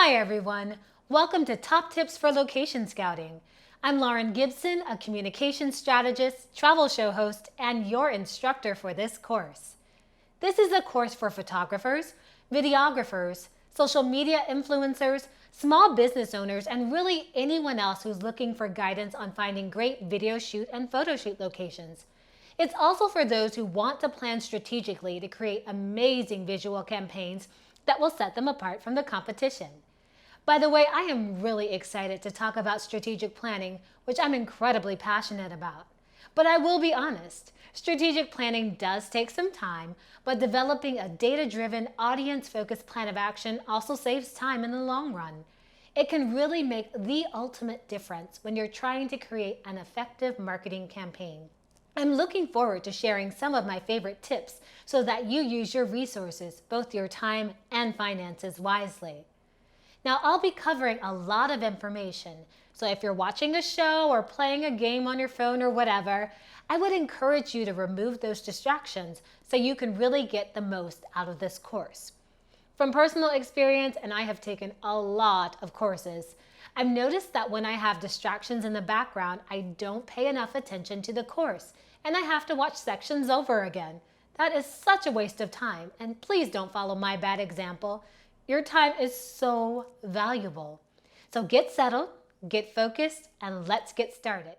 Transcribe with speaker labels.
Speaker 1: Hi everyone, welcome to Top Tips for Location Scouting. I'm Lauren Gibson, a communications strategist, travel show host, and your instructor for this course. This is a course for photographers, videographers, social media influencers, small business owners, and really anyone else who's looking for guidance on finding great video shoot and photo shoot locations. It's also for those who want to plan strategically to create amazing visual campaigns that will set them apart from the competition. By the way, I am really excited to talk about strategic planning, which I'm incredibly passionate about. But I will be honest, strategic planning does take some time, but developing a data-driven, audience-focused plan of action also saves time in the long run. It can really make the ultimate difference when you're trying to create an effective marketing campaign. I'm looking forward to sharing some of my favorite tips so that you use your resources, both your time and finances, wisely. Now, I'll be covering a lot of information, so if you're watching a show or playing a game on your phone or whatever, I would encourage you to remove those distractions so you can really get the most out of this course. From personal experience, and I have taken a lot of courses, I've noticed that when I have distractions in the background, I don't pay enough attention to the course, and I have to watch sections over again. That is such a waste of time, and please don't follow my bad example. Your time is so valuable. So get settled, get focused, and let's get started.